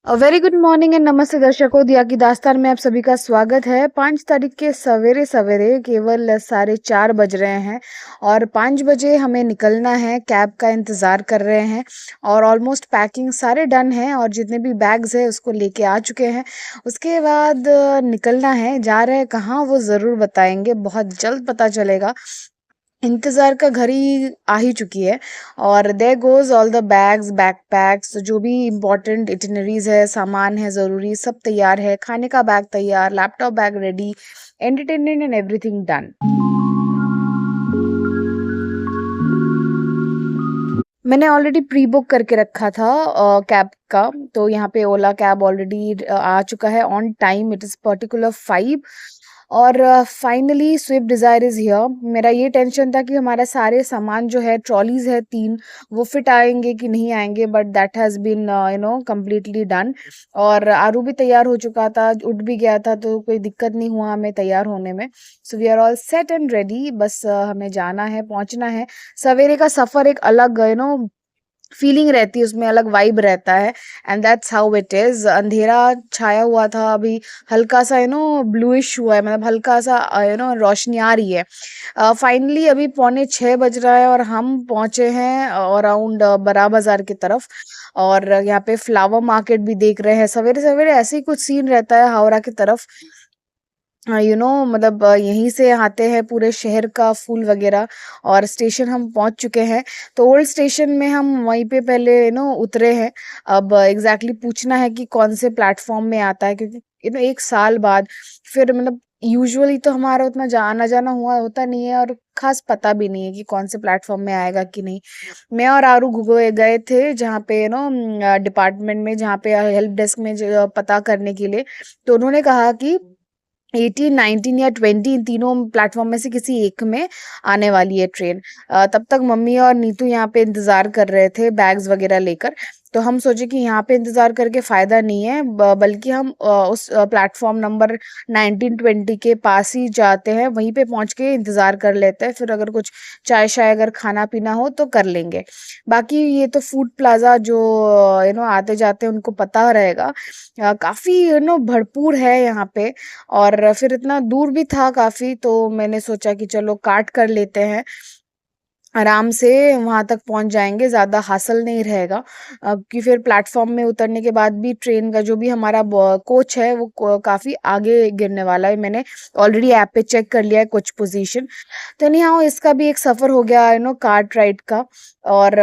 Very good morning and नमस्ते दर्शकों। दिया की दास्तान में आप सभी का स्वागत है। 5 तारीख के सवेरे सवेरे केवल 4:30 बज रहे हैं और 5 बजे हमें निकलना है। कैब का इंतज़ार कर रहे हैं और ऑलमोस्ट पैकिंग सारे डन हैं और जितने भी बैग्स हैं उसको लेके आ चुके हैं। उसके बाद निकलना है। जा रहे हैं कहाँ वो ज़रूर बताएंगे, बहुत जल्द पता चलेगा। इंतज़ार का घड़ी आ ही चुकी है और there goes all the bags, backpacks, जो भी इम्पोर्टेंट इटिनरीज़ है, सामान है ज़रूरी, सब तैयार है। खाने का बैग तैयार, laptop bag ready, entertainment and everything done. मैंने ऑलरेडी प्री बुक करके रखा था कैब का। तो यहाँ पे ओला कैब ऑलरेडी आ चुका है on time. It is particular 5 और finally Swift Dzire is here. मेरा ये टेंशन था कि हमारा सारे सामान जो है, ट्रॉलीज़ है 3, वो फिट आएँगे कि नहीं आएँगे, but that has been completely done. और आरू भी तैयार हो चुका था, उठ भी गया था, तो कोई दिक्कत नहीं हुआ हमें तैयार होने में। So we are all set and ready. बस हमें जाना है, पहुँचना है। सवेरे का सफ़र एक अलग फीलिंग रहती है, उसमें अलग वाइब रहता है and that's how it is. अंधेरा छाया हुआ था, अभी हल्का सा ब्लूइश हुआ है, मतलब हल्का सा रोशनी आ रही है। फाइनली अभी 5:45 बज रहा है और हम पहुँचे हैं अराउंड बड़ा बाज़ार की तरफ। और यहाँ पे फ्लावर मार्केट भी देख रहे हैं। सवेरे-सवेरे ऐसे ही कुछ सीन रहता है हावड़ा की तरफ। मतलब यहीं से आते हैं पूरे शहर का फूल वगैरह। और स्टेशन हम पहुंच चुके हैं। तो ओल्ड स्टेशन में हम वहीं पे पहले उतरे हैं। अब एग्जैक्टली पूछना है कि कौन से प्लेटफॉर्म में आता है, क्योंकि 1 साल बाद फिर मतलब यूजुअली तो हमारा उतना आना जाना हुआ होता नहीं है और खास पता भी नहीं है कि कौन से प्लेटफॉर्म में आएगा कि नहीं। मैं और आरू गए गए थे जहाँ पे डिपार्टमेंट में, जहाँ पे हेल्प डेस्क में पता करने के लिए। तो उन्होंने कहा कि 18, 19 या 20 इन तीनों प्लेटफॉर्म में से किसी एक में आने वाली है ट्रेन। तब तक मम्मी और नीतू यहाँ पे इंतज़ार कर रहे थे बैग्स वगैरह लेकर। तो हम सोचे कि यहाँ पे इंतज़ार करके फ़ायदा नहीं है, बल्कि हम उस प्लेटफॉर्म नंबर 19, 20 के पास ही जाते हैं, वहीं पे पहुँच के इंतज़ार कर लेते हैं। फिर अगर कुछ चाय शाय अगर खाना पीना हो तो कर लेंगे। बाकी ये तो फूड प्लाज़ा जो आते जाते हैं उनको पता रहेगा। काफ़ी भरपूर है यहाँ पे। और फिर इतना दूर भी था काफ़ी, तो मैंने सोचा कि चलो काट कर लेते हैं, आराम से वहाँ तक पहुँच जाएँगे, ज़्यादा हासल नहीं रहेगा। कि फिर प्लेटफ़ॉर्म में उतरने के बाद भी ट्रेन का जो भी हमारा ब कोच है वो काफ़ी आगे गिरने वाला है। मैंने ऑलरेडी ऐप पे चेक कर लिया है कोच पोज़ीशन। तो एनी हाउ इसका भी एक सफ़र हो गया कार्ट राइड का। और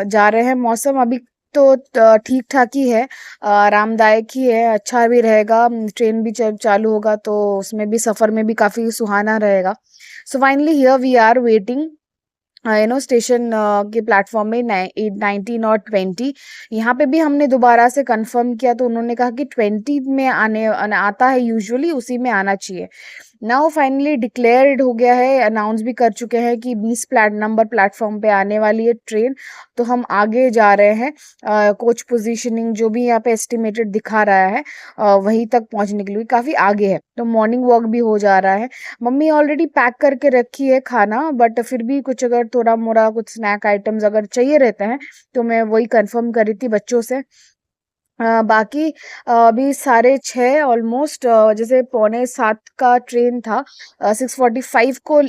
जा रहे हैं। मौसम अभी तो ठीक-ठाक ही है, आरामदायक ही है, अच्छा भी रहेगा। ट्रेन भी चालू होगा तो उसमें भी सफ़र में भी काफ़ी सुहाना रहेगा। So finally here we are waiting station के प्लेटफॉर्म में 19 और 20। यहाँ पे भी हमने दोबारा से कंफर्म किया तो उन्होंने कहा कि 20 में आता है, यूजुअली उसी में आना चाहिए। नाउ फाइनली डिक्लेयर्ड हो गया है, अनाउंस भी कर चुके हैं कि 20 नंबर प्लेटफॉर्म पे आने वाली है ट्रेन। तो हम आगे जा रहे हैं। कोच पोजीशनिंग जो भी यहाँ पे एस्टिमेटेड दिखा रहा है, वहीं तक पहुँचने के लिए काफ़ी आगे है, तो मॉर्निंग वॉक भी हो जा रहा है। मम्मी ऑलरेडी पैक करके रखी है खाना, बट फिर भी कुछ अगर थोड़ा मोड़ा कुछ स्नैक आइटम्स अगर चाहिए रहते हैं तो मैं वही कंफर्म कर रही थी बच्चों से। बाकी अभी 6:30 ऑलमोस्ट, जैसे 6:45 का ट्रेन था, 6:45 को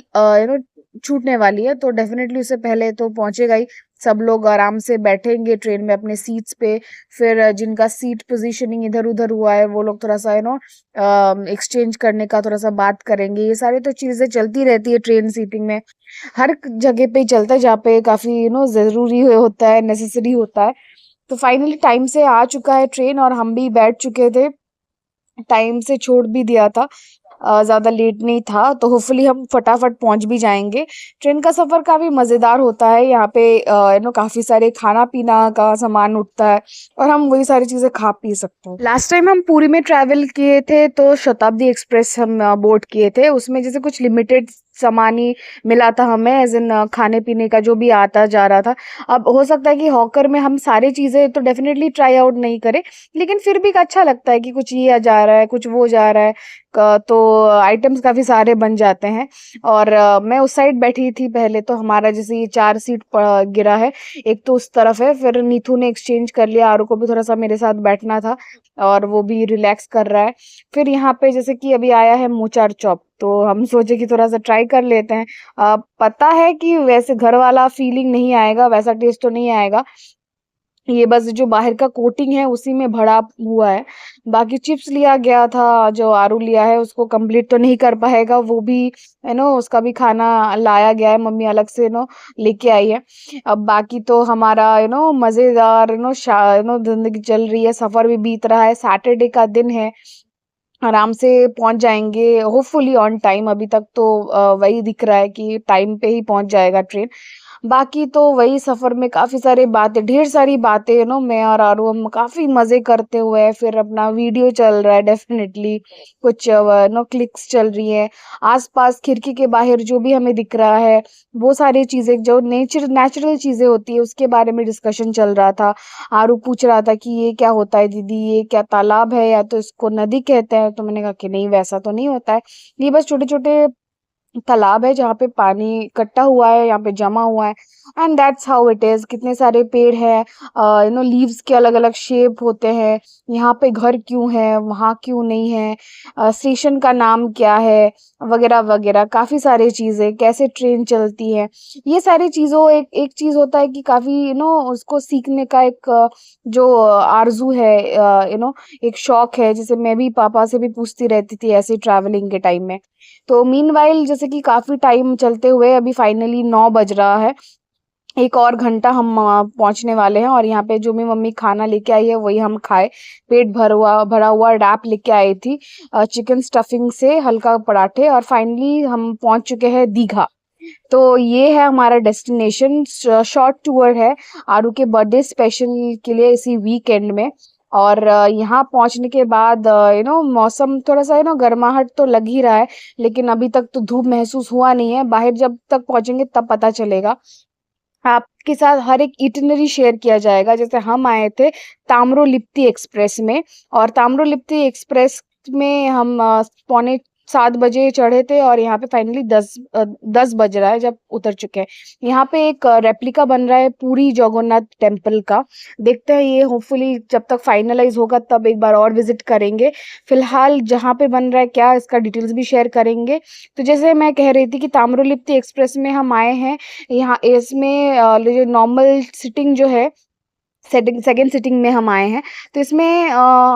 छूटने वाली है, तो डेफिनेटली उससे पहले तो पहुंचेगा ही। सब लोग आराम से बैठेंगे ट्रेन में अपने सीट्स पे। फिर जिनका सीट पोजीशनिंग इधर उधर हुआ है वो लोग थोड़ा सा एक्सचेंज करने का थोड़ा सा बात करेंगे। ये सारी तो चीज़ें चलती रहती है ट्रेन सीटिंग में, हर जगह पे ही चलता है जहाँ पे काफ़ी ज़रूरी होता है, नेसेसरी होता है। तो फाइनली टाइम से आ चुका है ट्रेन और हम भी बैठ चुके थे, टाइम से छोड़ भी दिया था। ज़्यादा लेट नहीं था, तो होपफुली हम फटाफट पहुंच भी जाएंगे। ट्रेन का सफ़र काफ़ी मज़ेदार होता है। यहाँ पे काफ़ी सारे खाना पीना का सामान उठता है और हम वही सारी चीज़ें खा पी सकते हैं। लास्ट टाइम हम पुरी में ट्रैवल किए थे तो शताब्दी एक्सप्रेस हम बोर्ड किए थे। उसमें जैसे कुछ लिमिटेड सामान ही मिला था हमें, एज़ इन खाने-पीने का जो भी आता जा रहा था। अब हो सकता है कि हॉकर में हम सारी चीज़ें तो डेफ़िनेटली ट्राई आउट नहीं करें, लेकिन फिर भी अच्छा लगता है कि कुछ ये जा रहा है, कुछ वो जा रहा है, क तो आइटम्स काफ़ी सारे बन जाते हैं। और मैं उस साइड बैठी थी पहले, तो हमारा जैसे ये 4 सीट गिरा है, एक तो उस तरफ है, फिर नीतू ने एक्सचेंज कर लिया, आरू को भी थोड़ा-सा मेरे साथ बैठना था और वो भी रिलैक्स कर रहा है। फिर यहाँ पे जैसे कि अभी आया है मोचार चॉप, तो हम सोचे कि थोड़ा-सा ट्राई कर लेते हैं। पता है कि वैसे घर वाला फीलिंग नहीं आएगा, वैसा टेस्ट तो नहीं आएगा। ये बस जो बाहर का कोटिंग है उसी में भरा हुआ है। बाकी चिप्स लिया गया था, जो आरू लिया है उसको कंप्लीट तो नहीं कर पाएगा, वो भी उसका भी खाना लाया गया है, मम्मी अलग से लेके आई है। अब बाकी तो हमारा मज़ेदार ज़िंदगी चल रही है, सफ़र भी बीत रहा है, सैटरडे का दिन है, आराम से पहुँच जाएँगे होपफुली ऑन टाइम। अभी तक तो वही दिख रहा है कि टाइम पे ही पहुँच जाएगा ट्रेन। बाकी तो वही सफ़र में काफ़ी सारी बातें, ढेर सारी बातें मैं और आरू हम काफ़ी मज़े करते हुए, फिर अपना वीडियो चल रहा है डेफ़िनेटली, कुछ क्लिक्स चल रही हैं। आस-पास खिड़की के बाहर जो भी हमें दिख रहा है, वो सारी चीज़ें जो नेचुरल चीज़ें होती हैं उसके बारे में डिस्कशन चल रहा था। आरू पूछ रहा था कि ये क्या होता है दीदी, ये क्या तालाब है या तो इसको नदी कहते हैं? तो मैंने कहा कि नहीं, वैसा तो नहीं होता है। ये बस छोटे-छोटे तालाब है जहाँ पे पानी इकट्ठा हुआ है, यहाँ पे जमा हुआ है, and that's how it is. कितने सारे पेड़ हैं, लीव्स के अलग-अलग शेप होते हैं, यहाँ पे घर क्यों है, वहाँ क्यों नहीं है, स्टेशन का नाम क्या है, वगैरह-वगैरह काफ़ी सारी चीज़ें, कैसे ट्रेन चलती है। ये सारी चीज़ों एक एक चीज़ होता है कि काफ़ी उसको सीखने का एक जो आरज़ू है, एक शौक है, जिसे मैं भी पापा से भी पूछती रहती थी ऐसे ट्रैवलिंग के टाइम में। तो मीनवाइल जैसे कि काफ़ी टाइम चलते हुए अभी फाइनली 9 बज रहा है। 1 और घंटा हम पहुँचने वाले हैं और यहाँ पे जो भी मम्मी खाना लेके आई है वही हम खाए। पेट भरा हुआ रैप लेके आई थी, चिकन स्टफिंग से हल्का पराठे, और फाइनली हम पहुँच चुके हैं दीघा। तो ये है हमारा डेस्टिनेशन, शॉर्ट टूर है आरू के बर्थडे स्पेशल के लिए इसी वीकेंड में। और यहाँ पहुँचने के बाद मौसम थोड़ा-सा गर्माहट तो लग ही रहा है, लेकिन अभी तक तो धूप महसूस हुआ नहीं है। बाहर जब तक पहुँचेंगे तब पता चलेगा। आपके साथ हर एक इटिनरी शेयर किया जाएगा। जैसे हम आए थे ताम्रलिप्ति एक्सप्रेस में, और ताम्रलिप्ति एक्सप्रेस में हम पौने 7 बजे चढ़े थे और यहाँ पे फाइनली 10 बज रहा है जब उतर चुके हैं। यहाँ पे एक रेप्लिका बन रहा है पुरी जगन्नाथ टेम्पल का। देखते हैं, ये होपफुली जब तक फाइनलाइज़ होगा तब एक बार और विज़िट करेंगे। फिलहाल जहाँ पे बन रहा है क्या, इसका डिटेल्स भी शेयर करेंगे। तो जैसे मैं कह रही थी कि ताम्रलिप्ति एक्सप्रेस में हम आए हैं, यहाँ इसमें जो नॉर्मल सीटिंग जो है, सेकंड सीटिंग में हम आए हैं, तो इसमें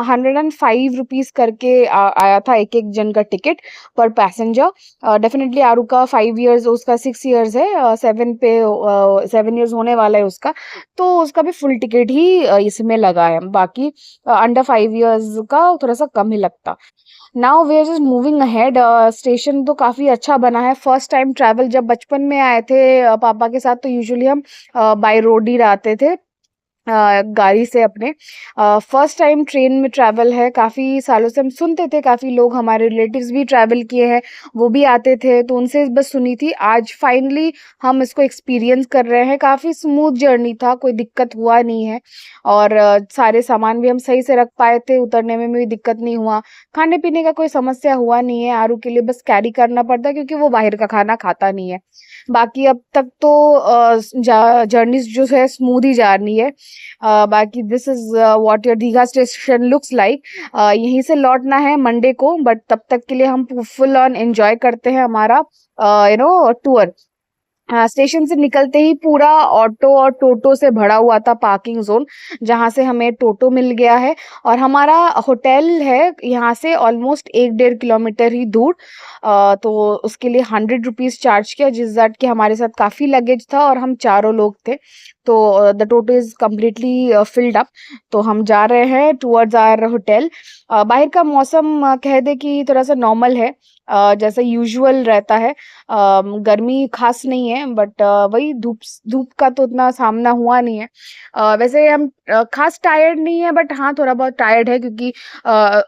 105 रुपीज़ करके आया था एक-एक जन का टिकट पर पैसेंजर। डेफ़िनेटली आरू का 5 इयर्स, उसका 6 इयर्स है, 7 इयर्स होने वाला है उसका, तो उसका भी फुल टिकट ही इसमें लगा है। बाकी अंडर 5 इयर्स का थोड़ा-सा कम ही लगता। Now we are just moving ahead. Station तो काफ़ी अच्छा बना है। फर्स्ट टाइम ट्रैवल जब बचपन में आए थे पापा के साथ, तो यूजुअली हम बाय रोड ही आते थे, गाड़ी से अपने। फर्स्ट टाइम ट्रेन में ट्रैवल है, काफ़ी सालों से हम सुनते थे, काफ़ी लोग हमारे रिलेटिव्स भी ट्रैवल किए हैं, वो भी आते थे, तो उनसे बस सुनी थी। आज फाइनली हम इसको एक्सपीरियंस कर रहे हैं। काफ़ी स्मूथ जर्नी था, कोई दिक्कत हुआ नहीं है, और सारे सामान भी हम सही से रख पाए थे, उतरने में भी दिक्कत नहीं हुआ। खाने-पीने का कोई समस्या हुआ नहीं है, आरू के लिए बस कैरी करना पड़ता है क्योंकि वो बाहर का खाना खाता नहीं है। बाकी अब तक तो जर्नीज़ जो है स्मूथ ही जा रही है। बाकी this is what your Digha station looks like. यहीं से लौटना है मंडे को, बट तब तक के लिए हम फुल ऑन एन्जॉय करते हैं हमारा टूर। हाँ, स्टेशन से निकलते ही पूरा ऑटो और टोटो से भरा हुआ था पार्किंग ज़ोन, जहाँ से हमें टोटो मिल गया है, और हमारा होटल है यहाँ से ऑलमोस्ट 1 डेढ़ किलोमीटर ही दूर। तो उसके लिए 100 रुपीज़ चार्ज किया, जिस दैट कि हमारे साथ काफ़ी लगेज था और हम चारों लोग थे। तो the toto is completely filled up. तो हम जा रहे हैं टूवर्ड्स आवर होटल। बाहर का मौसम कह दे कि थोड़ा सा नॉर्मल है, जैसा यूजुअल रहता है। गर्मी खास नहीं है, बट वही धूप धूप का तो उतना सामना हुआ नहीं है। वैसे हम खास टायर्ड नहीं है, बट हाँ थोड़ा बहुत टायर्ड है, क्योंकि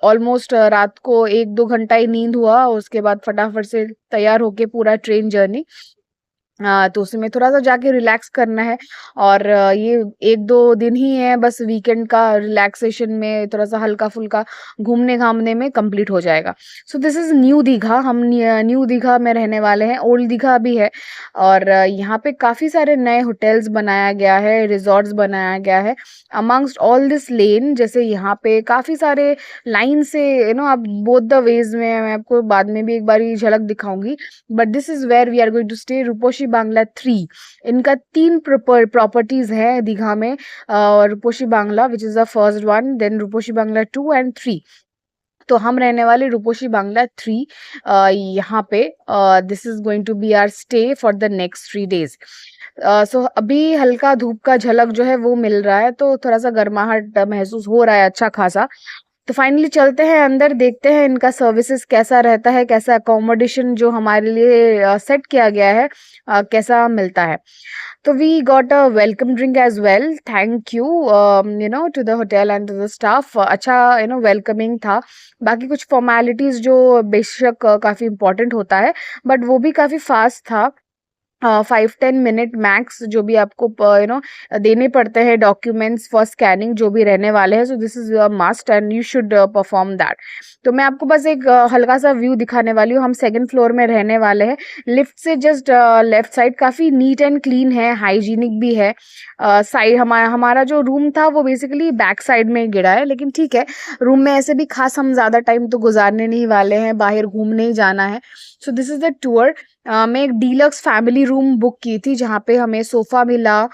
ऑलमोस्ट रात को 1-2 घंटा ही नींद हुआ, उसके बाद फटाफट से तैयार होके पूरा ट्रेन जर्नी। तो उसमें थोड़ा-सा जाके रिलैक्स करना है। और ये 1-2 दिन ही है बस, वीकेंड का रिलैक्सेशन में थोड़ा-सा हल्का-फुल्का घूमने-घामने में कंप्लीट हो जाएगा। So this is new Digha. हम न्यू दीघा में रहने वाले हैं, ओल्ड दीघा भी है। और यहाँ पे काफ़ी सारे नए होटल्स बनाया गया है, रिज़ॉर्ट्स बनाया गया है। अमंगस्ट ऑल दिस लेन, जैसे यहाँ पे काफ़ी सारे लाइन से आप बोथ द वेज़ में, मैं आपको बाद में भी एक बारी झलक दिखाऊँगी। But this is where we are going to stay, Rupashi Bangla 3। इनका 3 प्रॉपर्टीज है दीघा में। Rupashi Bangla which is the first one, then Rupashi Bangla 2 and 3। तो हम रहने वाले रूपोशी बांग्ला 3 यहाँ पे। This is going to be our stay for the next 3 days। सो अभी हल्का धूप का झलक जो है वो मिल रहा है, तो थोड़ा सा गर्माहट महसूस हो रहा है अच्छा खासा। तो फाइनली चलते हैं अंदर, देखते हैं इनका सर्विसेज कैसा रहता है, कैसा अकोमोडेशन जो हमारे लिए सेट किया गया है कैसा मिलता है। तो we got a welcome drink as well. Thank you to the hotel and to the staff. अच्छा वेलकमिंग था। बाकी कुछ फॉर्मेलिटीज जो बेशक काफ़ी इंपॉर्टेंट होता है, बट वो भी काफ़ी फास्ट था। 5-10 मिनट मैक्स जो भी आपको देने पड़ते हैं डॉक्यूमेंट्स फॉर स्कैनिंग जो भी रहने वाले हैं। So this is must and you should perform that. तो मैं आपको बस एक हल्का सा व्यू दिखाने वाली हूँ। हम सेकंड फ्लोर में रहने वाले हैं। लिफ्ट से जस्ट लेफ्ट साइड काफ़ी नीट एंड क्लीन है, हाइजीनिक भी है। साइड हमारा जो रूम था वो बेसिकली बैक साइड में गिरा है, लेकिन ठीक है, रूम में ऐसे भी खास हम ज़्यादा टाइम तो गुजारने नहीं वाले हैं, बाहर घूमने ही जाना है। So this is the tour. मैं एक डीलक्स फैमिली रूम बुक की थी, जहाँ पे हमें सोफ़ा मिला,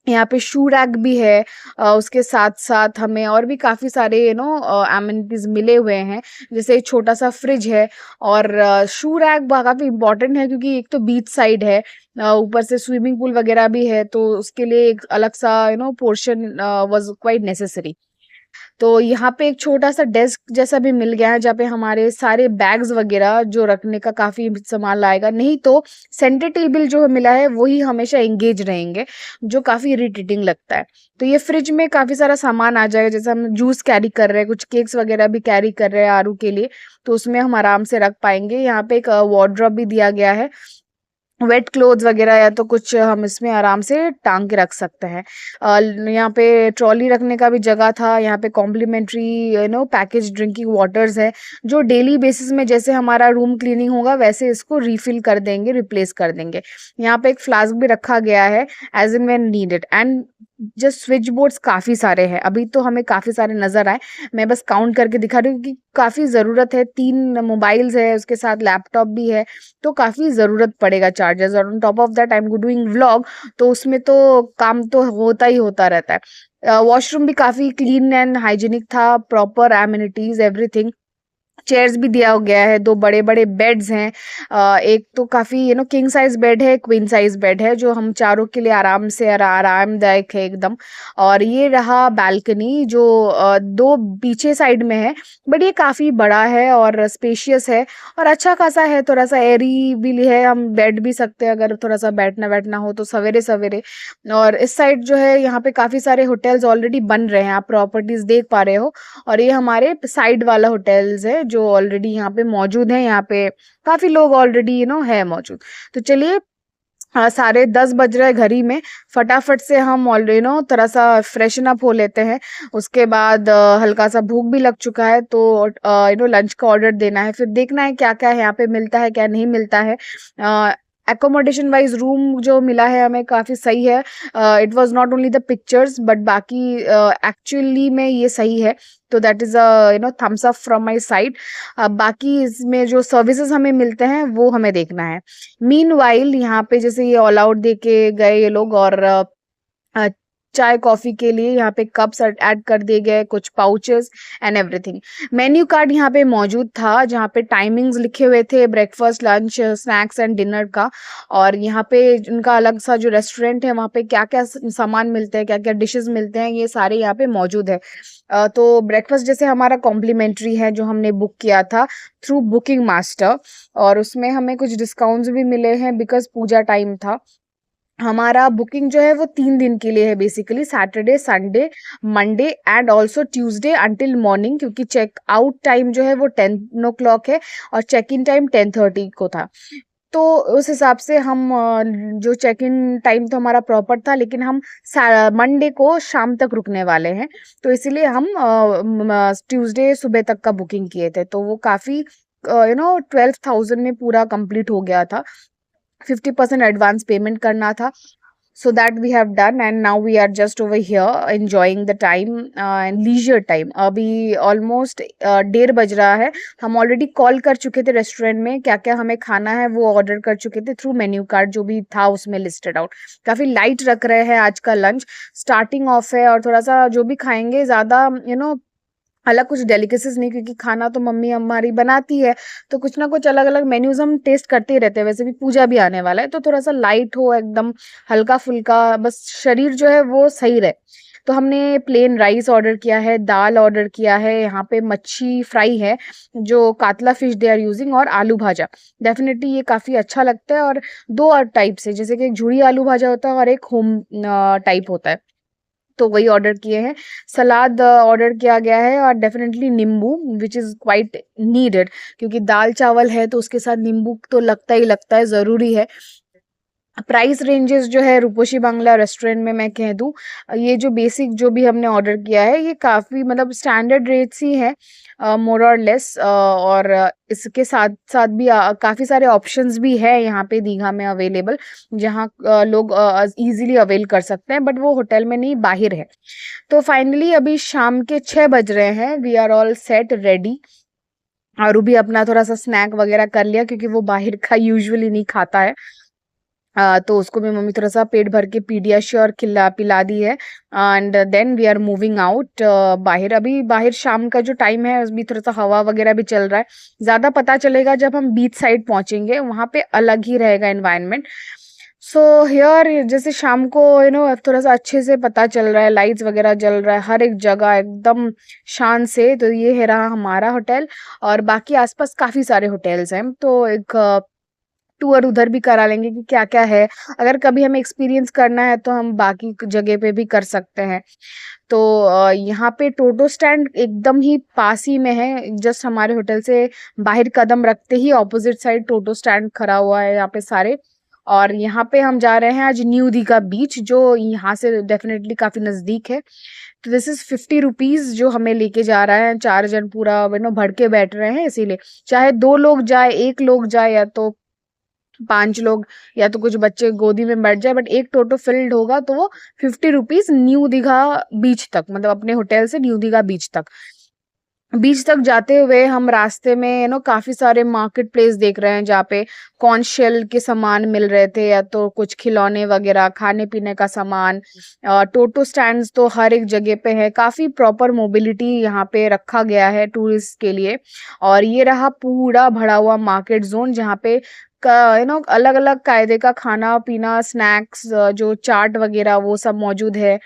यहाँ पे शू रैक भी है। उसके साथ-साथ हमें और भी काफ़ी सारे एमेनिटीज़ मिले हुए हैं। जैसे एक छोटा-सा फ्रिज है, और शू रैक काफ़ी इम्पोर्टेंट है, क्योंकि एक तो बीच साइड है, ऊपर से स्विमिंग पूल वगैरह भी है, तो उसके लिए एक अलग सा पोर्शन वाज़ क्वाइट नेसेसरी। तो यहाँ पे एक छोटा-सा डेस्क जैसा भी मिल गया है, जहाँ पे हमारे सारे बैग्स वगैरह जो रखने का काफ़ी सामान आएगा। नहीं तो सेंटर टेबल जो मिला है वही हमेशा एंगेज रहेंगे, जो काफ़ी इरिटेटिंग लगता है। तो ये फ्रिज में काफ़ी सारा सामान आ जाएगा, जैसे हम जूस कैरी कर रहे हैं, कुछ केक्स वगैरह भी कैरी कर रहे हैं आरू के लिए, तो उसमें हम आराम से रख पाएँगे। यहाँ पे एक वार्डरोब भी दिया गया है, वेट क्लोथ्स वगैरह या तो कुछ हम इसमें आराम से टांग के रख सकते हैं। यहाँ पे ट्रॉली रखने का भी जगह था। यहाँ पे कॉम्प्लीमेंट्री पैकेज ड्रिंकिंग वाटर्स है, जो डेली बेसिस में जैसे हमारा रूम क्लीनिंग होगा वैसे इसको रिफिल कर देंगे, रिप्लेस कर देंगे। यहाँ पे एक फ्लास्क भी रखा गया है as in when needed. And just switchboards काफ़ी सारे हैं, अभी तो हमें काफ़ी सारे नज़र आए, मैं बस काउंट करके दिखा रही हूँ कि काफ़ी ज़रूरत है। 3 मोबाइल्स है, उसके साथ लैपटॉप भी है, तो काफ़ी ज़रूरत पड़ेगा चार्जर्स। और on top of that I am doing vlog, तो उसमें तो काम तो होता ही होता रहता है। वॉशरूम भी काफ़ी क्लीन एंड हाइजीनिक था, प्रॉपर एमिनिटीज़ एवरीथिंग। चेयर्स भी दिया गया है, 2 बड़े-बड़े बेड्स हैं। एक तो काफ़ी किंग साइज़ बेड है, क्वीन साइज़ बेड है, जो हम चारों के लिए आराम से आरामदायक है एकदम। और ये रहा बालकनी, जो 2 पीछे साइड में है, बट ये काफ़ी बड़ा है और स्पेशियस है, और अच्छा खासा है, थोड़ा-सा एयरी भी है, हम बैठ भी सकते हैं अगर थोड़ा-सा बैठना-वैठना हो तो सवेरे-सवेरे। और इस साइड जो है यहाँ पे काफ़ी सारे होटल्स ऑलरेडी बन रहे हैं, आप प्रॉपर्टीज़ देख पा रहे हो। और ये हमारे साइड वाला होटल्स है जो ऑलरेडी यहाँ पे मौजूद है। यहाँ पे काफ़ी लोग ऑलरेडी है मौजूद। तो चलिए, 10:30 बज रहे हैं घड़ी में, फटाफट से हम ऑलरेडी थोड़ा सा फ्रेशन अप हो लेते हैं। उसके बाद हल्का सा भूख भी लग चुका है, तो लंच का ऑर्डर देना है, फिर देखना है क्या क्या यहाँ पे मिलता है क्या नहीं मिलता है। एकोमोडेशन वाइज रूम जो मिला है हमें काफ़ी सही है। It was not only the pictures, but बाकी एक्चुअली में ये सही है, तो that is thumbs up from my side. बाकी इसमें जो सर्विसेज हमें मिलते हैं वो हमें देखना है। मीनवाइल यहाँ पे जैसे ये ऑल आउट दे के गए ये लोग, और चाय कॉफी के लिए यहाँ पे कप्स ऐड कर दिए गए, कुछ pouches and everything. Menu card यहाँ पे मौजूद था जहाँ पे टाइमिंग्स लिखे हुए थे breakfast, lunch, snacks and dinner का। और यहाँ पे उनका अलग सा जो रेस्टोरेंट है वहाँ पे क्या क्या सामान मिलते हैं, क्या क्या डिशेस मिलते हैं, ये सारे यहाँ पे मौजूद है। तो ब्रेकफास्ट जैसे हमारा कॉम्प्लीमेंट्री है जो हमने बुक किया था थ्रू बुकिंग मास्टर, और उसमें हमें कुछ डिस्काउंट्स भी मिले हैं बिकॉज पूजा टाइम था। हमारा बुकिंग जो है वो 3 दिन के लिए है, basically Saturday, Sunday, Monday and also Tuesday until morning, क्योंकि चेक आउट टाइम जो है वो 10 o'clock है और चेक इन टाइम 10:30 को था। तो उस हिसाब से हम जो चेक इन टाइम तो हमारा प्रॉपर था, लेकिन हम मंडे को शाम तक रुकने वाले हैं, तो इसीलिए हम ट्यूसडे सुबह तक का बुकिंग किए थे। तो वो काफ़ी 12,000 में पूरा कंप्लीट हो गया था। 50% एडवांस पेमेंट करना था। So that we have done and now we are just over here enjoying the time and leisure time. अभी almost 1:30 बज रहा है। हम ऑलरेडी कॉल कर चुके थे रेस्टोरेंट में, क्या क्या हमें खाना है वो ऑर्डर कर चुके थे थ्रू मेन्यू कार्ड जो भी था उसमें लिस्टेड आउट। काफ़ी लाइट रख रहे हैं आज का लंच, स्टार्टिंग ऑफ है, और थोड़ा सा जो भी खाएंगे ज़्यादा अलग कुछ डेलिकेसीज नहीं, क्योंकि खाना तो मम्मी हमारी बनाती है, तो कुछ ना कुछ अलग अलग मेन्यूज हम टेस्ट करते ही रहते हैं। वैसे भी पूजा भी आने वाला है तो थोड़ा सा लाइट हो, एकदम हल्का फुल्का, बस शरीर जो है वो सही रहे। तो हमने प्लेन राइस ऑर्डर किया है, दाल ऑर्डर किया है, यहाँ पे मच्छी फ्राई है जो कातला फिश दे आर यूजिंग, और आलू भाजा। डेफिनेटली ये काफ़ी अच्छा लगता है। और दो और टाइप से, जैसे कि एक झुड़ी आलू भाजा होता है और एक होम टाइप होता है, तो वही ऑर्डर किए हैं। सलाद ऑर्डर किया गया है, और डेफिनेटली नींबू विच इज़ क्वाइट नीडेड, क्योंकि दाल चावल है तो उसके साथ नींबू तो लगता है, ज़रूरी है। प्राइस रेंजेस जो है रूपोशी बांग्ला रेस्टोरेंट में मैं कह दूँ, ये जो बेसिक जो भी हमने ऑर्डर किया है ये काफ़ी मतलब स्टैंडर्ड रेट्स ही हैं, मोर और लेस। और इसके साथ साथ भी काफ़ी सारे ऑप्शंस भी है यहाँ पे दीघा में अवेलेबल, जहाँ लोग इजीली अवेल कर सकते हैं, बट वो होटल में नहीं, बाहर है। तो फाइनली अभी शाम के 6 बज रहे हैं, we are all set ready. और भी अपना थोड़ा सा स्नैक वगैरह कर लिया, क्योंकि वो बाहर का यूजुअली नहीं खाता है। तो उसको भी मम्मी थोड़ा सा पेट भर के पीडियाश्योर खिला पिला दी है। And then we are moving out बाहर। अभी बाहर शाम का जो टाइम है उसमें थोड़ा सा हवा वगैरह भी चल रहा है, ज़्यादा पता चलेगा जब हम बीच साइड पहुंचेंगे, वहाँ पे अलग ही रहेगा एनवायरनमेंट। सो हियर जैसे शाम को थोड़ा सा अच्छे से पता चल रहा है, लाइट्स वगैरह जल रहा है हर एक जगह एकदम शान से। तो ये है रहा हमारा होटल, और बाकी आसपास काफ़ी सारे होटल्स हैं, तो एक टूर उधर भी करा लेंगे कि क्या क्या है। अगर कभी हमें एक्सपीरियंस करना है तो हम बाकी जगह पे भी कर सकते हैं। तो यहाँ पे टोटो स्टैंड एकदम ही पास ही में है, जस्ट हमारे होटल से बाहर कदम रखते ही ऑपोजिट साइड टोटो स्टैंड खड़ा हुआ है यहाँ पे सारे। और यहाँ पे हम जा रहे हैं आज न्यू दीघा बीच, जो यहाँ से डेफिनेटली काफ़ी नज़दीक है। तो दिस इज़ 50 रुपीज़ जो हमें लेके जा रहा है। 4 जन पूरा भर के बैठ रहे हैं, इसीलिए चाहे 2 लोग जाए, 1 लोग जाए, या तो 5 लोग, या तो कुछ बच्चे गोदी में बैठ जाए, बट एक टोटो फिल्ड होगा तो वो 50 रुपीज़ न्यू दीघा बीच तक, मतलब अपने होटल से न्यू दीघा बीच तक। बीच तक जाते हुए हम रास्ते में काफ़ी सारे मार्केट प्लेस देख रहे हैं, जहाँ पे कॉर्न शेल के सामान मिल रहे थे, या तो कुछ खिलौने वगैरह, खाने पीने का सामान। टोटो स्टैंड्स तो हर एक जगह पे है, काफ़ी प्रॉपर मोबिलिटी यहाँ पे रखा गया है टूरिस्ट के लिए। और ये रहा पूरा भरा हुआ मार्केट जोन, जहाँ पे अलग अलग कायदे का खाना पीना, स्नैक्स, जो चाट वगैरह वो सब मौजूद है।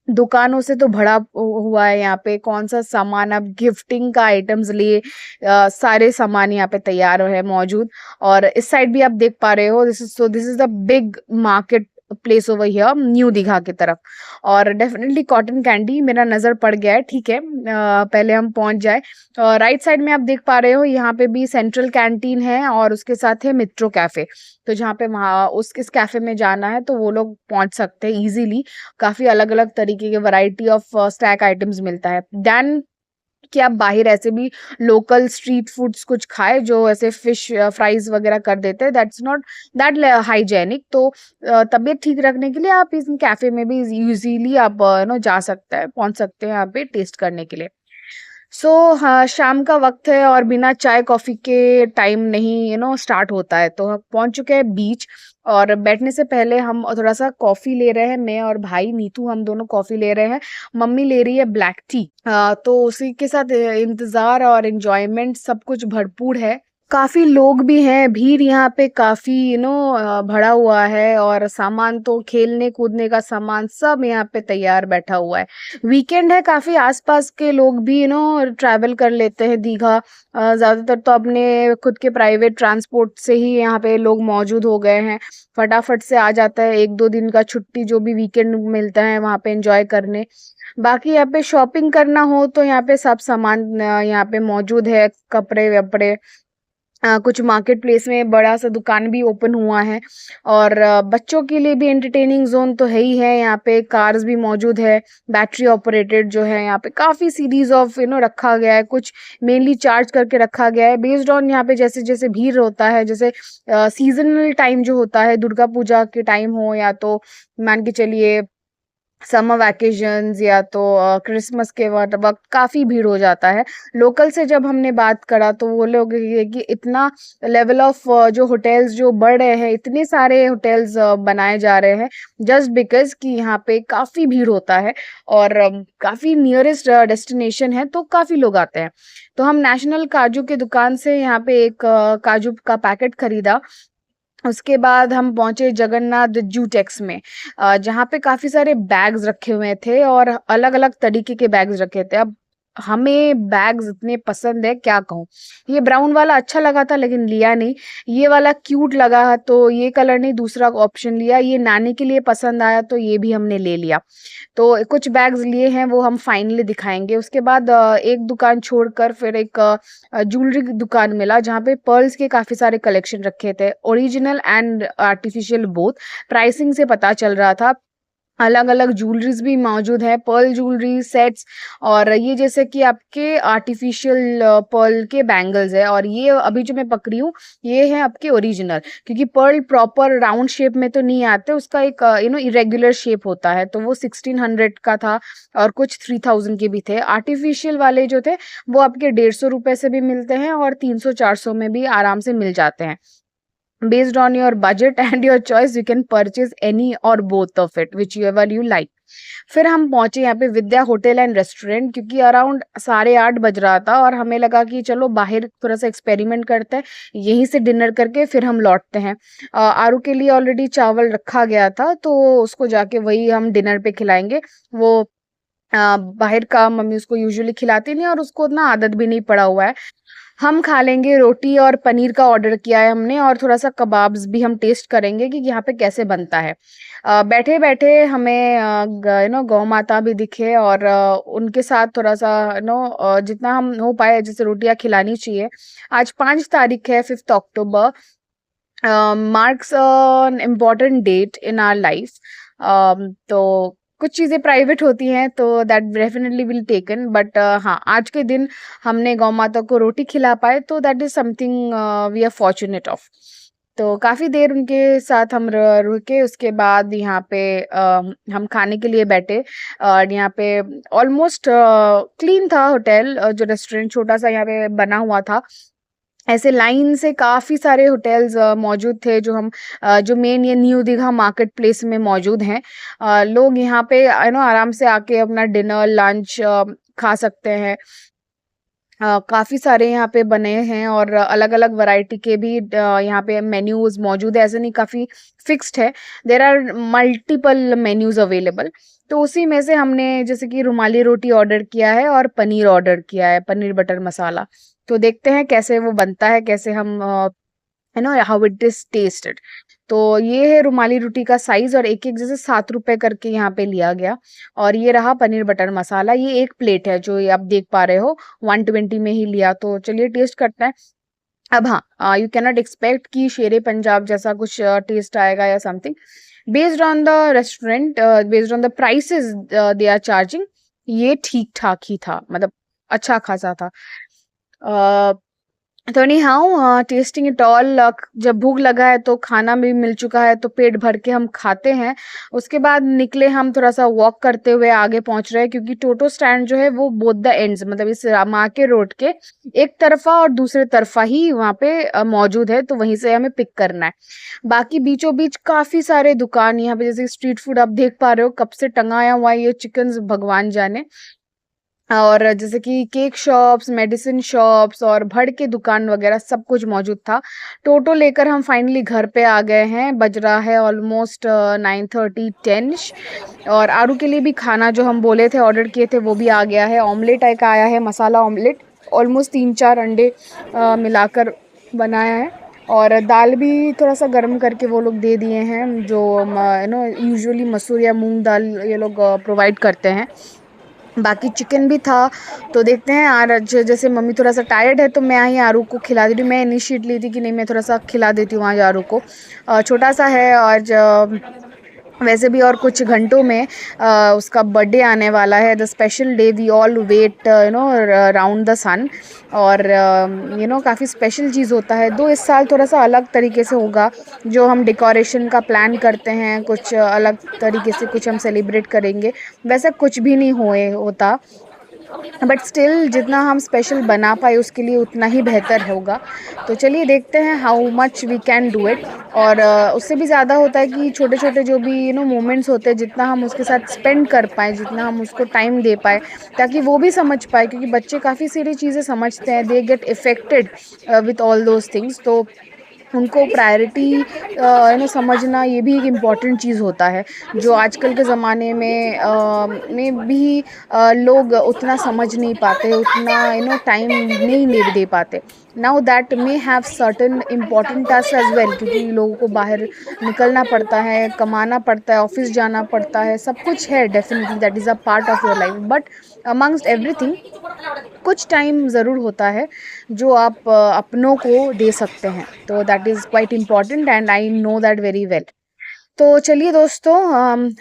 दुकानों से तो भरा हुआ है यहाँ पे, कौन सा सामान आप गिफ्टिंग का आइटम्स लिए, सारे सामान यहाँ पे तैयार है मौजूद। और इस साइड भी आप देख पा रहे हो, this is the big market place over here new Digha की तरफ। और डेफिनेटली कॉटन कैंडी मेरा नज़र पड़ गया है, ठीक है, पहले हम पहुंच जाए। राइट साइड में आप देख पा रहे हो यहाँ पे भी सेंट्रल कैंटीन है, और उसके साथ है मित्रो कैफे। तो जहाँ पे वहाँ इस कैफे में जाना है तो वो लोग पहुंच सकते हैं इजीली। काफ़ी अलग अलग तरीके के वैरायटी ऑफ स्नैक आइटम्स मिलता है। देन कि आप बाहर ऐसे भी लोकल स्ट्रीट फूड्स कुछ खाए, जो ऐसे फिश फ्राइज वगैरह कर देते हैं, दैट्स नॉट दैट हाइजेनिक। तो तबीयत ठीक रखने के लिए आप इस कैफे में भी इजीली आप जा सकते हैं, पहुंच सकते हैं यहाँ पे टेस्ट करने के लिए। सो हाँ, शाम का वक़्त है और बिना चाय कॉफ़ी के टाइम नहीं स्टार्ट होता है। तो हम पहुँच चुके हैं बीच और बैठने से पहले हम थोड़ा-सा कॉफ़ी ले रहे हैं, मैं और भाई नीतू हम दोनों कॉफ़ी ले रहे हैं। मम्मी ले रही है ब्लैक टी। तो उसी के साथ इंतज़ार और एन्जॉयमेंट सब कुछ भरपूर है। काफ़ी लोग भी हैं, भीड़ यहाँ पे काफ़ी भरा हुआ है और सामान तो खेलने-कूदने का सामान सब यहाँ पे तैयार बैठा हुआ है। वीकेंड है, काफ़ी आस-पास के लोग भी ट्रैवल कर लेते हैं दीघा। ज़्यादातर तो अपने खुद के प्राइवेट ट्रांसपोर्ट से ही यहाँ पे लोग मौजूद हो गए हैं। फटाफट से आ जाता है 1-2 दिन का छुट्टी जो भी वीकेंड मिलता है वहाँ पे एन्जॉय करने। बाकी यहाँ पे शॉपिंग करना हो तो यहाँ पे सब सामान यहाँ पे मौजूद है, कपड़े-वपड़े। कुछ मार्केट प्लेस में बड़ा-सा दुकान भी ओपन हुआ है और बच्चों के लिए भी एंटरटेनिंग ज़ोन तो है ही है, यहाँ पे कार्स भी मौजूद है, बैटरी ऑपरेटेड जो है यहाँ पे काफ़ी सीरीज़ ऑफ रखा गया है, कुछ मेनली चार्ज करके रखा गया है बेस्ड ऑन यहाँ पे जैसे-जैसे भीड़ होता है, जैसे सीज़नल टाइम जो होता है, दुर्गा पूजा के टाइम हो या तो मान के चलिए समर वैकेशंस या तो क्रिसमस के वक़्त काफ़ी भीड़ हो जाता है। लोकल से जब हमने बात करा तो वो लोग ये कि इतना लेवल ऑफ जो होटल्स जो बढ़ रहे हैं, इतने सारे होटल्स बनाए जा रहे हैं जस्ट बिकॉज़ कि यहाँ पे काफ़ी भीड़ होता है और काफ़ी नियरेस्ट डेस्टिनेशन है तो काफ़ी लोग आते हैं। तो हम नेशनल काजू की दुकान से यहाँ पे एक काजू का पैकेट खरीदा। उसके बाद हम पहुँचे जगन्नाथ जूटेक्स में जहाँ पे काफ़ी सारे बैग्स रखे हुए थे और अलग-अलग तरीके के बैग्स रखे थे। अब हमें बैग्स इतने पसंद है क्या कहूँ। ये ब्राउन वाला अच्छा लगा था लेकिन लिया नहीं। ये वाला क्यूट लगा तो ये कलर नहीं दूसरा ऑप्शन लिया। ये नानी के लिए पसंद आया तो ये भी हमने ले लिया। तो कुछ बैग्स लिए हैं वो हम फाइनली दिखाएँगे। उसके बाद एक दुकान छोड़कर फिर एक ज्वेलरी की दुकान मिला जहाँ पे पर्ल्स के काफ़ी सारे कलेक्शन रखे थे, original and artificial both. Pricing से पता चल रहा था। अलग-अलग ज्वेलरीज़ भी मौजूद है, पर्ल ज्वेलरी सेट्स और ये जैसे कि आपके आर्टिफिशियल पर्ल के बैंगल्स है और ये अभी जो मैं पकड़ी हूँ, ये है आपके ओरिजिनल क्योंकि पर्ल प्रॉपर राउंड शेप में तो नहीं आते, उसका एक इरेगुलर शेप होता है, तो वो 1600 का था और कुछ 3000 के भी थे। आर्टिफिशियल वाले जो थे, वो आपके ₹150 से भी मिलते हैं और 300-400 में भी आराम से मिल जाते हैं। Based on your budget and your choice you can purchase any or both of it whichever you like. फिर हम पहुंचे यहाँ पे विद्या होटल एंड रेस्टोरेंट क्योंकि अराउंड 8:30 बज रहा था और हमें लगा कि चलो बाहर थोड़ा सा एक्सपेरिमेंट करते हैं यहीं से डिनर करके फिर हम लौटते हैं। आरू के लिए ऑलरेडी चावल रखा गया था तो उसको जाके वही हम डिनर पे खिलाएंगे। वो बाहर का मम्मी उसको यूजुअली खिलाती नहीं और उसको उतना आदत भी नहीं पड़ा हुआ है। हम खा लेंगे रोटी और पनीर का ऑर्डर किया है हमने और थोड़ा-सा कबाब्स भी हम टेस्ट करेंगे कि यहाँ पे कैसे बनता है। बैठे-बैठे हमें गौ माता भी दिखे और उनके साथ थोड़ा-सा जितना हम हो पाए जैसे रोटियाँ खिलानी चाहिए। आज 5 तारीख है 5th October marks an important date in our life. तो कुछ चीज़ें प्राइवेट होती हैं तो that definitely will taken but हाँ आज के दिन हमने गौ माता को रोटी खिला पाए तो that is something we are fortunate of. तो काफ़ी देर उनके साथ हम रुके उसके बाद यहाँ पे हम खाने के लिए बैठे और यहाँ पे ऑलमोस्ट क्लीन था होटल जो रेस्टोरेंट छोटा सा यहाँ पे बना हुआ था। ऐसे लाइन से काफ़ी सारे होटल्स मौजूद थे जो मेन ये न्यू दीघा मार्केट प्लेस में मौजूद हैं। लोग यहाँ पे आराम से आके अपना डिनर लंच खा सकते हैं। काफ़ी सारे यहाँ पे बने हैं और अलग-अलग वैरायटी के भी यहाँ पे मेन्यूज़ मौजूद है, ऐसे नहीं काफ़ी फिक्स्ड है। There are multiple menus available. तो उसी में से हमने जैसे कि रुमाली रोटी ऑर्डर किया है और पनीर ऑर्डर किया है, पनीर बटर मसाला। तो देखते हैं कैसे वो बनता है, कैसे हम हाउ इट इज़ टेस्टेड। तो ये है रुमाली रोटी का साइज़ और एक-एक जैसे ₹7 करके यहाँ पे लिया गया और ये रहा पनीर बटर मसाला, ये 1 प्लेट है जो ये आप देख पा रहे हो, 120 में ही लिया तो चलिए टेस्ट करते हैं। अब हाँ, यू कैन नॉट एक्सपेक्ट कि शेरे पंजाब जैसा कुछ टेस्ट आएगा या something. Based on the restaurant based on the prices they are charging ये ठीक-ठाक ही था, मतलब अच्छा खासा था। अ तो any how testing it all, जब भूख लगा है तो खाना भी मिल चुका है तो पेट भर के हम खाते हैं। उसके बाद निकले हम थोड़ा सा वॉक करते हुए आगे पहुंच रहे हैं, क्योंकि टोटो स्टैंड जो है वो बोथ द एंड्स, मतलब इस मार्के रोड के एक तरफा और दूसरे तरफा ही वहाँ पे मौजूद है, तो वहीं से हमें पिक करना है। बाकी बीचों बीच काफी सारे दुकान यहाँ पे, जैसे स्ट्रीट फूड आप देख पा रहे हो कब से टंगाया हुआ है ये चिकन भगवान जाने। और जैसे कि केक शॉप्स, मेडिसिन शॉप्स और भड़ के दुकान वगैरह सब कुछ मौजूद था। टोटो लेकर हम फाइनली घर पे आ गए हैं। बज रहा है ऑलमोस्ट 9:30 10। और आरू के लिए भी खाना जो हम बोले थे ऑर्डर किए थे वो भी आ गया है। ऑमलेट एक आया है, मसाला ऑमलेट, ऑलमोस्ट 3-4 अंडे मिलाकर बनाया है। और दाल भी थोड़ा सा गर्म करके वो लोग दे दिए हैं, जो यूजुअली मसूर या मूंग दाल ये लोग प्रोवाइड करते हैं। बाकी चिकन भी था। तो देखते हैं, आज जैसे मम्मी थोड़ा सा टायर्ड है तो मैं यहाँ आरू को खिला दे रही हूँ। मैं इनिशिएट ली थी कि नहीं मैं थोड़ा सा खिला देती हूँ आज आरू को। छोटा सा है और वैसे भी और कुछ घंटों में उसका बर्थडे आने वाला है। The special day we all wait round the sun. और काफ़ी स्पेशल चीज़ होता है। दो इस साल थोड़ा सा अलग तरीके से होगा, जो हम डेकोरेशन का प्लान करते हैं कुछ अलग तरीके से कुछ हम सेलिब्रेट करेंगे। वैसा कुछ भी नहीं होता, बट स्टिल जितना हम स्पेशल बना पाए उसके लिए उतना ही बेहतर होगा। तो चलिए देखते हैं how much we can do it. और उससे भी ज़्यादा होता है कि छोटे छोटे जो भी मोमेंट्स होते हैं, जितना हम उसके साथ स्पेंड कर पाएँ, जितना हम उसको टाइम दे पाए, ताकि वो भी समझ पाए, क्योंकि बच्चे काफ़ी सारी चीज़ें समझते हैं, they get affected with all those things. तो उनको प्रायोरिटी समझना ये भी एक इम्पॉर्टेंट चीज़ होता है, जो आजकल के ज़माने में भी लोग उतना समझ नहीं पाते, उतना टाइम नहीं दे पाते। Now that may have certain important task as well, क्योंकि लोगों को बाहर निकलना पड़ता है, कमाना पड़ता है, ऑफिस जाना पड़ता है, सब कुछ है, definitely that is a part of your life. But amongst everything कुछ टाइम ज़रूर होता है जो आप अपनों को दे सकते हैं। तो that is quite important and I know that very well. तो चलिए दोस्तों,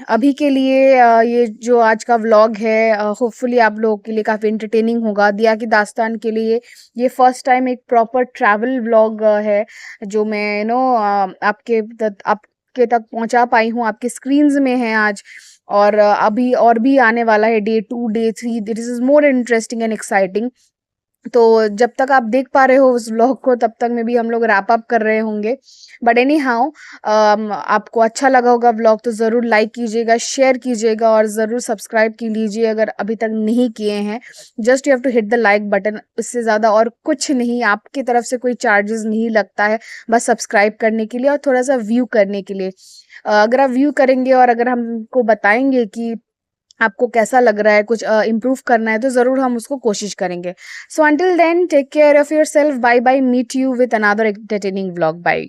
अभी के लिए ये जो आज का व्लॉग है होपफुली आप लोगों के लिए काफ़ी इंटरटेनिंग होगा। दिया की दास्तान के लिए ये फर्स्ट टाइम एक प्रॉपर ट्रैवल व्लॉग है, जो मैं आपके तक पहुंचा पाई हूँ, आपके स्क्रीन्स में है आज। और अभी और भी आने वाला है, day 2 day 3, this is more interesting and exciting. तो जब तक आप देख पा रहे हो उस व्लॉग को, तब तक में भी हम लोग रैप अप कर रहे होंगे। बट एनी हाउ, आपको अच्छा लगा होगा व्लॉग तो ज़रूर लाइक कीजिएगा, शेयर कीजिएगा और ज़रूर सब्सक्राइब की लीजिए अगर अभी तक नहीं किए हैं। Just you have to hit the like button, इससे ज़्यादा और कुछ नहीं, आपकी तरफ से कोई चार्जेस नहीं लगता है, बस सब्सक्राइब करने के लिए और थोड़ा सा व्यू करने के लिए। अगर आप व्यू करेंगे और अगर हमको बताएंगे कि आपको कैसा लग रहा है, कुछ इम्प्रूव करना है, तो ज़रूर हम उसको कोशिश करेंगे। So until then, take care of yourself, bye bye, meet you with another entertaining vlog, bye.